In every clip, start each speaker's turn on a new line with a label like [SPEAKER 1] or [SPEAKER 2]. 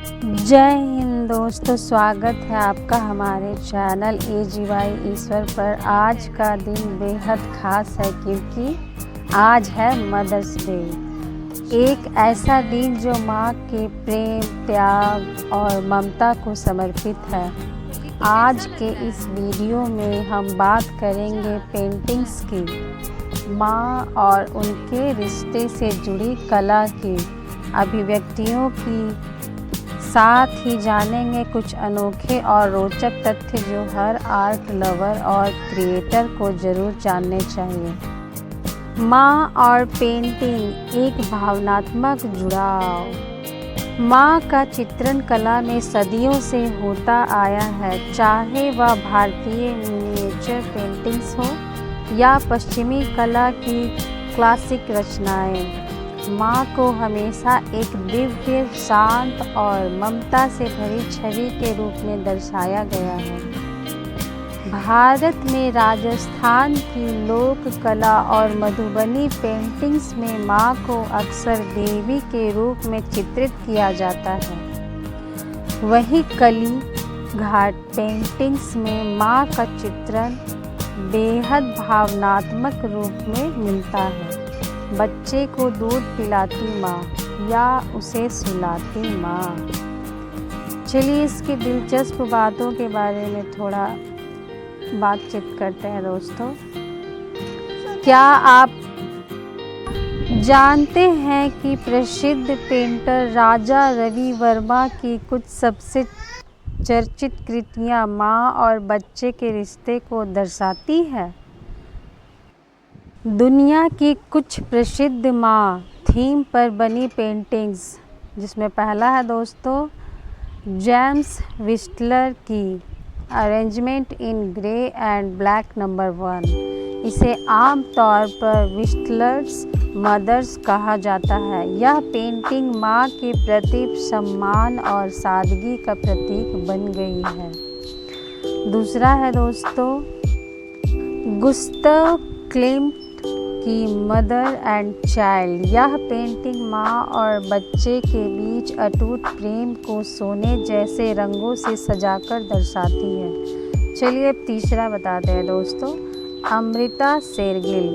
[SPEAKER 1] जय हिंद दोस्तों, स्वागत है आपका हमारे चैनल AGY ईश्वर पर। आज का दिन बेहद खास है क्योंकि आज है मदर्स डे, एक ऐसा दिन जो माँ के प्रेम, त्याग और ममता को समर्पित है। आज के इस वीडियो में हम बात करेंगे पेंटिंग्स की, माँ और उनके रिश्ते से जुड़ी कला की अभिव्यक्तियों की, साथ ही जानेंगे कुछ अनोखे और रोचक तथ्य जो हर आर्ट लवर और क्रिएटर को ज़रूर जानने चाहिए। माँ और पेंटिंग, एक भावनात्मक जुड़ाव। माँ का चित्रण कला में सदियों से होता आया है, चाहे वह भारतीय मिनिएचर पेंटिंग्स हो या पश्चिमी कला की क्लासिक रचनाएं। माँ को हमेशा एक दिव्य, शांत और ममता से भरी छवि के रूप में दर्शाया गया है। भारत में राजस्थान की लोक कला और मधुबनी पेंटिंग्स में माँ को अक्सर देवी के रूप में चित्रित किया जाता है। वहीं कली घाट पेंटिंग्स में माँ का चित्रण बेहद भावनात्मक रूप में मिलता है। बच्चे को दूध पिलाती माँ या उसे सुलाती माँ। चलिए इसकी दिलचस्प बातों के बारे में थोड़ा बातचीत करते हैं दोस्तों। क्या आप जानते हैं कि प्रसिद्ध पेंटर राजा रवि वर्मा की कुछ सबसे चर्चित कृतियाँ माँ और बच्चे के रिश्ते को दर्शाती है? दुनिया की कुछ प्रसिद्ध माँ थीम पर बनी पेंटिंग्स, जिसमें पहला है दोस्तों जेम्स व्हिस्टलर की arrangement in grey and black number 1। इसे आम तौर पर व्हिस्टलर्स मदर्स कहा जाता है। यह पेंटिंग माँ के प्रति सम्मान और सादगी का प्रतीक बन गई है। दूसरा है दोस्तों गुस्ताव क्लिम्ट की मदर एंड चाइल्ड। यह पेंटिंग माँ और बच्चे के बीच अटूट प्रेम को सोने जैसे रंगों से सजाकर दर्शाती है। चलिए अब तीसरा बताते हैं दोस्तों, अमृता शेरगिल,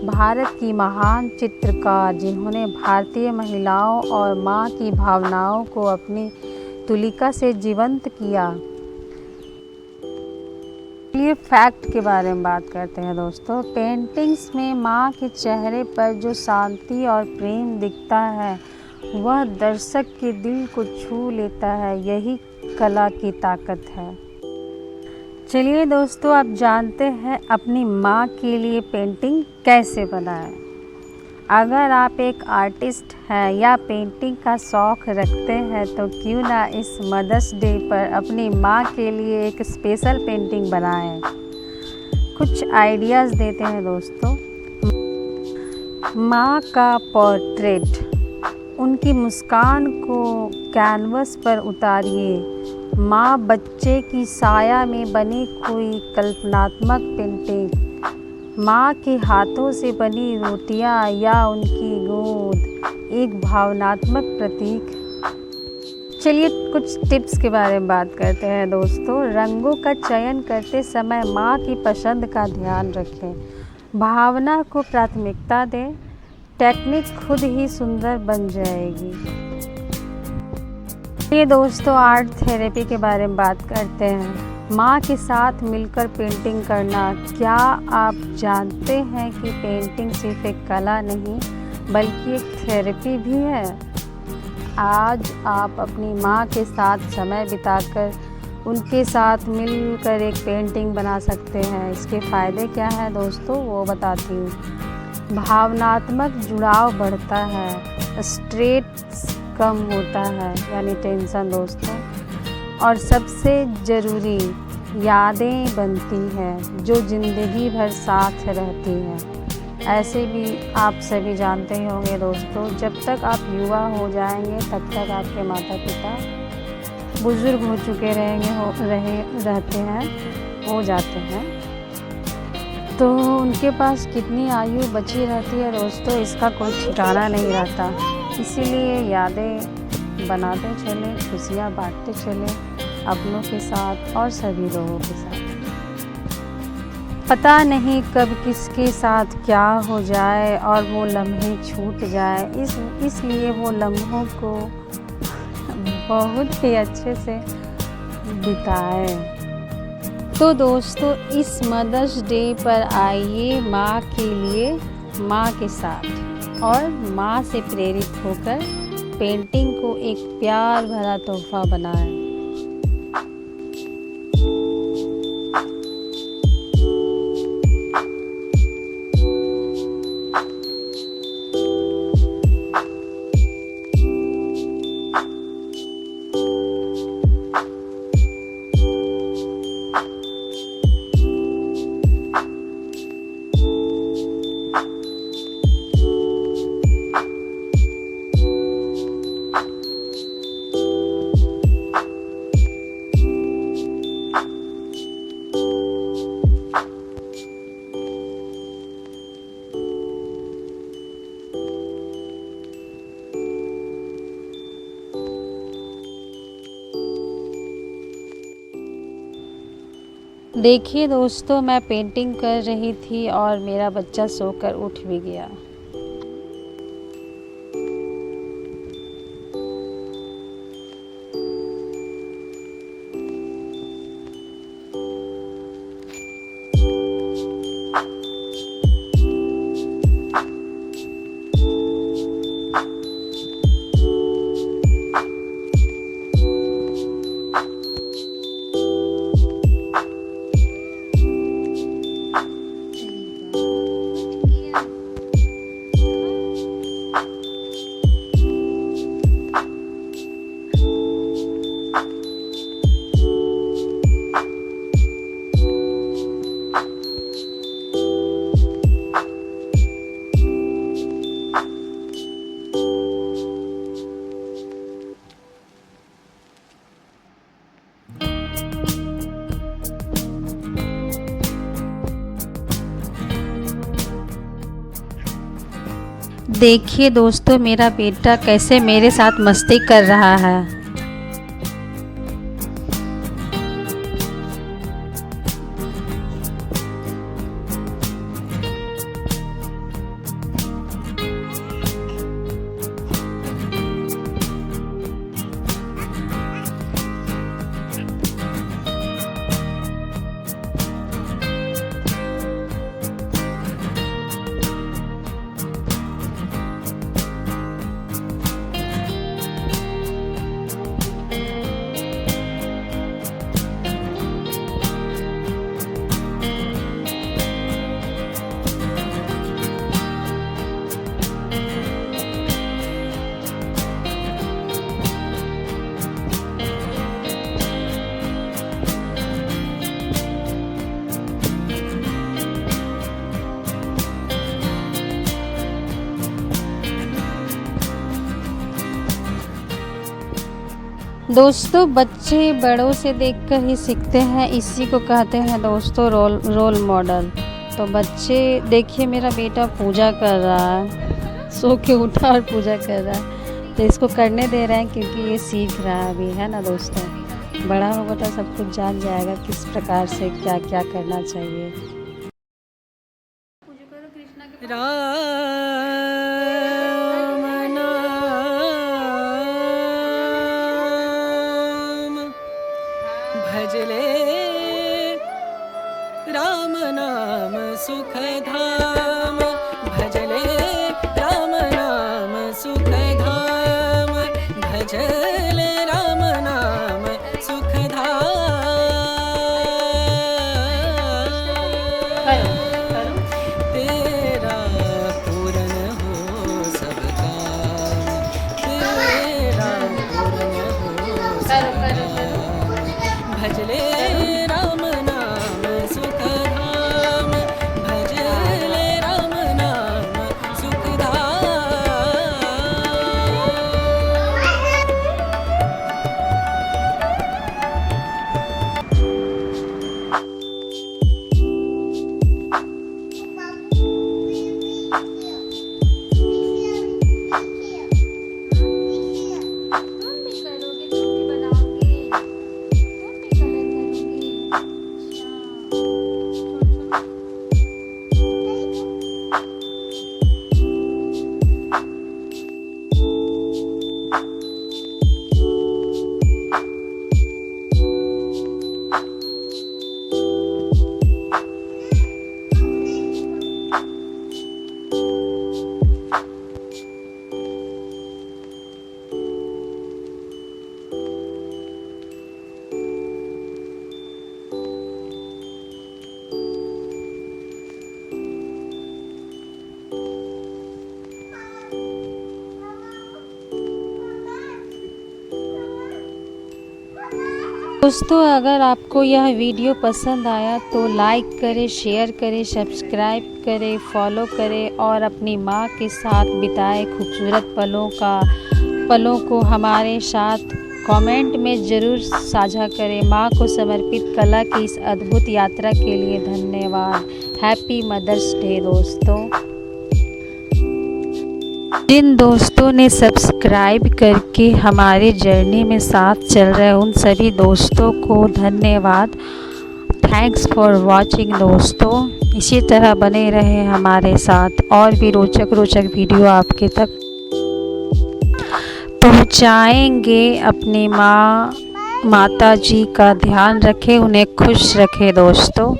[SPEAKER 1] भारत की महान चित्रकार जिन्होंने भारतीय महिलाओं और माँ की भावनाओं को अपनी तुलिका से जीवंत किया। ये फैक्ट के बारे में बात करते हैं दोस्तों। पेंटिंग्स में माँ के चेहरे पर जो शांति और प्रेम दिखता है वह दर्शक के दिल को छू लेता है। यही कला की ताकत है। चलिए दोस्तों, आप जानते हैं अपनी माँ के लिए पेंटिंग कैसे बनाएं। अगर आप एक आर्टिस्ट हैं या पेंटिंग का शौक़ रखते हैं तो क्यों ना इस मदर्स डे पर अपनी माँ के लिए एक स्पेशल पेंटिंग बनाएं। कुछ आइडियाज़ देते हैं दोस्तों। माँ का पोर्ट्रेट, उनकी मुस्कान को कैनवस पर उतारिए। माँ बच्चे की साया में बनी कोई कल्पनात्मक पेंटिंग, माँ के हाथों से बनी रोटियां या उनकी गोद, एक भावनात्मक प्रतीक। चलिए कुछ टिप्स के बारे में बात करते हैं दोस्तों। रंगों का चयन करते समय माँ की पसंद का ध्यान रखें, भावना को प्राथमिकता दें, टेक्निक खुद ही सुंदर बन जाएगी। ये दोस्तों आर्ट थेरेपी के बारे में बात करते हैं। माँ के साथ मिलकर पेंटिंग करना। क्या आप जानते हैं कि पेंटिंग सिर्फ एक कला नहीं बल्कि एक थेरेपी भी है? आज आप अपनी माँ के साथ समय बिताकर उनके साथ मिलकर एक पेंटिंग बना सकते हैं। इसके फ़ायदे क्या हैं दोस्तों, वो बताती हूँ। भावनात्मक जुड़ाव बढ़ता है, स्ट्रेस कम होता है यानी टेंशन दोस्तों, और सबसे ज़रूरी यादें बनती हैं जो ज़िंदगी भर साथ रहती हैं। ऐसे भी आप सभी जानते ही होंगे दोस्तों, जब तक आप युवा हो जाएंगे तब तक आपके माता पिता बुज़ुर्ग हो चुके हो जाते हैं, तो उनके पास कितनी आयु बची रहती है दोस्तों, इसका कोई ठिकाना नहीं रहता। इसीलिए यादें बनाते चलें, खुशियाँ बांटते चलें अपनों के साथ और सभी लोगों के साथ। पता नहीं कब किसके साथ क्या हो जाए और वो लम्हे छूट जाए, इसलिए वो लम्हों को बहुत ही अच्छे से बिताएं। तो दोस्तों, इस मदर्स डे पर आइए माँ के लिए माँ के साथ और माँ से प्रेरित होकर पेंटिंग को एक प्यार भरा तोहफा बनाएं। देखिए दोस्तों, मैं पेंटिंग कर रही थी और मेरा बच्चा सोकर उठ भी गया। देखिए दोस्तों, मेरा बेटा कैसे मेरे साथ मस्ती कर रहा है। दोस्तों, बच्चे बड़ों से देखकर ही सीखते हैं, इसी को कहते हैं दोस्तों रोल मॉडल। तो बच्चे, देखिए मेरा बेटा पूजा कर रहा है, सो के उठा और पूजा कर रहा है। तो इसको करने दे रहे हैं क्योंकि ये सीख रहा है अभी, है ना दोस्तों। बड़ा होगा तो सब कुछ जान जाएगा किस प्रकार से क्या क्या करना चाहिए।
[SPEAKER 2] भजले राम नाम सुख धाम, भजले राम नाम सुख धाम, भजले राम नाम सुख धाम। तेरा पूर्ण हो सब काम, तेरा पूर्ण हो सब काम, भजले राम नाम सुख धाम, भजले राम नाम सुख धाम।
[SPEAKER 1] दोस्तों अगर आपको यह वीडियो पसंद आया तो लाइक करें, शेयर करें, सब्सक्राइब करें, फॉलो करें और अपनी माँ के साथ बिताए खूबसूरत पलों को हमारे साथ कमेंट में ज़रूर साझा करें। माँ को समर्पित कला की इस अद्भुत यात्रा के लिए धन्यवाद। हैप्पी मदर्स डे दोस्तों। जिन दोस्तों ने सब्सक्राइब करके हमारे जर्नी में साथ चल रहे उन सभी दोस्तों को धन्यवाद। थैंक्स फॉर वॉचिंग दोस्तों। इसी तरह बने रहे हमारे साथ और भी रोचक वीडियो आपके तक पहुंचाएंगे। अपनी माता जी का ध्यान रखें, उन्हें खुश रखें दोस्तों।